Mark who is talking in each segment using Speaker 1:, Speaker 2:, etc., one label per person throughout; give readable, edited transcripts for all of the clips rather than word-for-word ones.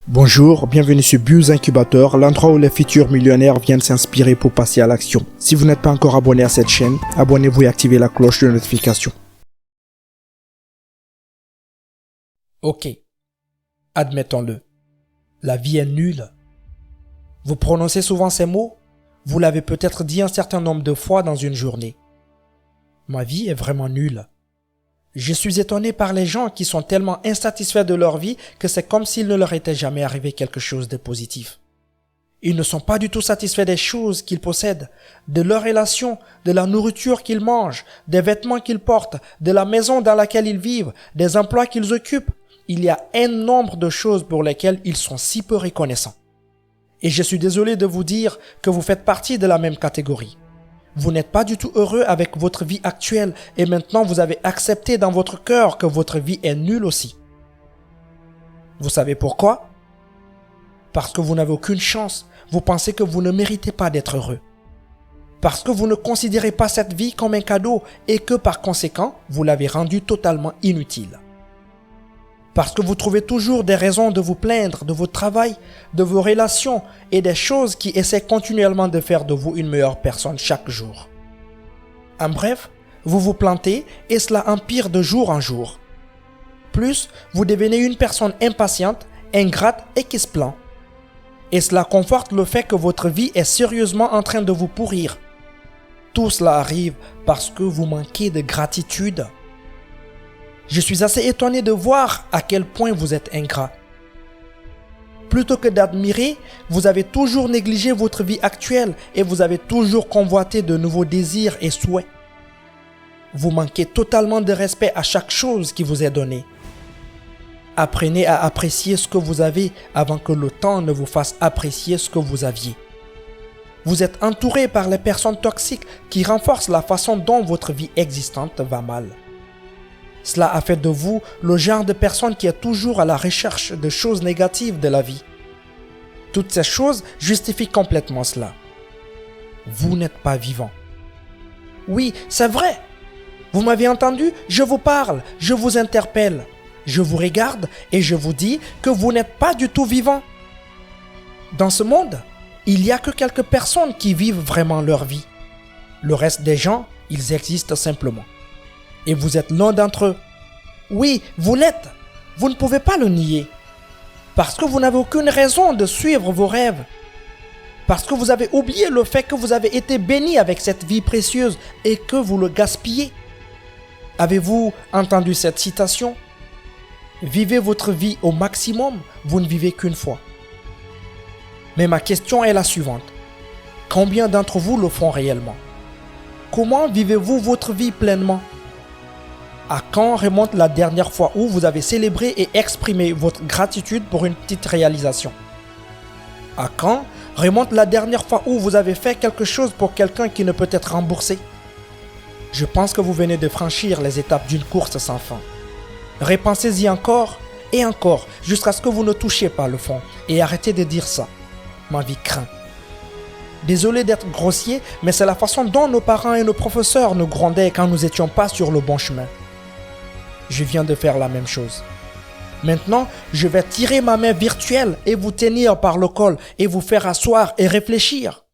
Speaker 1: Bonjour, bienvenue sur Buzz Incubateur, l'endroit où les futurs millionnaires viennent s'inspirer pour passer à l'action. Si vous n'êtes pas encore abonné à cette chaîne, abonnez-vous et activez la cloche de notification.
Speaker 2: Ok, admettons-le. La vie est nulle. Vous prononcez souvent ces mots? Vous l'avez peut-être dit un certain nombre de fois dans une journée. Ma vie est vraiment nulle. Je suis étonné par les gens qui sont tellement insatisfaits de leur vie que c'est comme s'il ne leur était jamais arrivé quelque chose de positif. Ils ne sont pas du tout satisfaits des choses qu'ils possèdent, de leurs relations, de la nourriture qu'ils mangent, des vêtements qu'ils portent, de la maison dans laquelle ils vivent, des emplois qu'ils occupent. Il y a un nombre de choses pour lesquelles ils sont si peu reconnaissants. Et je suis désolé de vous dire que vous faites partie de la même catégorie. Vous n'êtes pas du tout heureux avec votre vie actuelle et maintenant vous avez accepté dans votre cœur que votre vie est nulle aussi. Vous savez pourquoi? Parce que vous n'avez aucune chance. Vous pensez que vous ne méritez pas d'être heureux. Parce que vous ne considérez pas cette vie comme un cadeau et que par conséquent, vous l'avez rendue totalement inutile. Parce que vous trouvez toujours des raisons de vous plaindre de votre travail, de vos relations et des choses qui essaient continuellement de faire de vous une meilleure personne chaque jour. En bref, vous vous plantez et cela empire de jour en jour. Plus, vous devenez une personne impatiente, ingrate et qui se plaint. Et cela conforte le fait que votre vie est sérieusement en train de vous pourrir. Tout cela arrive parce que vous manquez de gratitude. Je suis assez étonné de voir à quel point vous êtes ingrat. Plutôt que d'admirer, vous avez toujours négligé votre vie actuelle et vous avez toujours convoité de nouveaux désirs et souhaits. Vous manquez totalement de respect à chaque chose qui vous est donnée. Apprenez à apprécier ce que vous avez avant que le temps ne vous fasse apprécier ce que vous aviez. Vous êtes entouré par les personnes toxiques qui renforcent la façon dont votre vie existante va mal. Cela a fait de vous le genre de personne qui est toujours à la recherche de choses négatives de la vie. Toutes ces choses justifient complètement cela. Vous n'êtes pas vivant. Oui, c'est vrai. Vous m'avez entendu? Je vous parle, je vous interpelle. Je vous regarde et je vous dis que vous n'êtes pas du tout vivant. Dans ce monde, il n'y a que quelques personnes qui vivent vraiment leur vie. Le reste des gens, ils existent simplement. Et vous êtes l'un d'entre eux. Oui, vous l'êtes. Vous ne pouvez pas le nier. Parce que vous n'avez aucune raison de suivre vos rêves. Parce que vous avez oublié le fait que vous avez été béni avec cette vie précieuse et que vous le gaspillez. Avez-vous entendu cette citation? Vivez votre vie au maximum, vous ne vivez qu'une fois. Mais ma question est la suivante. Combien d'entre vous le font réellement? Comment vivez-vous votre vie pleinement? À quand remonte la dernière fois où vous avez célébré et exprimé votre gratitude pour une petite réalisation? À quand remonte la dernière fois où vous avez fait quelque chose pour quelqu'un qui ne peut être remboursé? Je pense que vous venez de franchir les étapes d'une course sans fin. Repensez-y encore et encore jusqu'à ce que vous ne touchiez pas le fond et arrêtez de dire ça. Ma vie craint. Désolé d'être grossier, mais c'est la façon dont nos parents et nos professeurs nous grondaient quand nous n'étions pas sur le bon chemin. Je viens de faire la même chose. Maintenant, je vais tirer ma main virtuelle et vous tenir par le col et vous faire asseoir et réfléchir.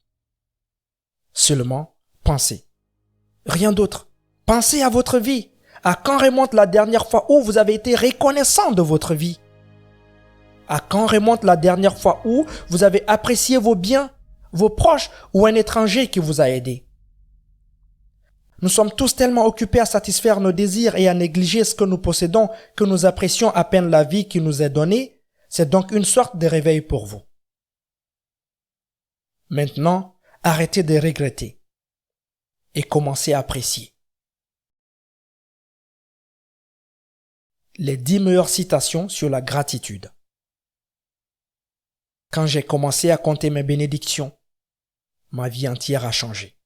Speaker 2: Seulement, pensez. Rien d'autre. Pensez à votre vie. À quand remonte la dernière fois où vous avez été reconnaissant de votre vie? À quand remonte la dernière fois où vous avez apprécié vos biens, vos proches ou un étranger qui vous a aidé? Nous sommes tous tellement occupés à satisfaire nos désirs et à négliger ce que nous possédons que nous apprécions à peine la vie qui nous est donnée. C'est donc une sorte de réveil pour vous. Maintenant, arrêtez de regretter et commencez à apprécier. Les 10 meilleures citations sur la gratitude. Quand j'ai commencé à compter mes bénédictions, ma vie entière a changé.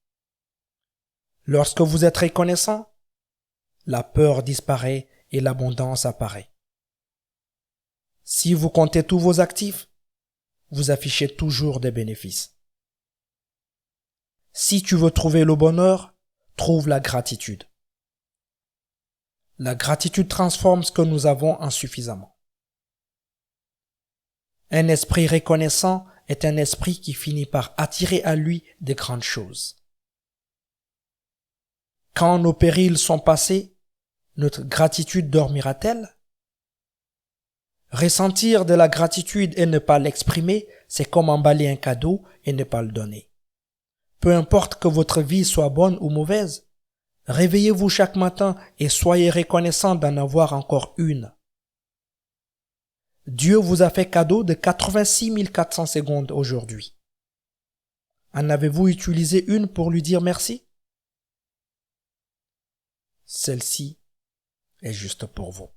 Speaker 2: Lorsque vous êtes reconnaissant, la peur disparaît et l'abondance apparaît. Si vous comptez tous vos actifs, vous affichez toujours des bénéfices. Si tu veux trouver le bonheur, trouve la gratitude. La gratitude transforme ce que nous avons en suffisamment. Un esprit reconnaissant est un esprit qui finit par attirer à lui de grandes choses. Quand nos périls sont passés, notre gratitude dormira-t-elle? Ressentir de la gratitude et ne pas l'exprimer, c'est comme emballer un cadeau et ne pas le donner. Peu importe que votre vie soit bonne ou mauvaise, réveillez-vous chaque matin et soyez reconnaissant d'en avoir encore une. Dieu vous a fait cadeau de 86 400 secondes aujourd'hui. En avez-vous utilisé une pour lui dire merci? Celle-ci est juste pour vous.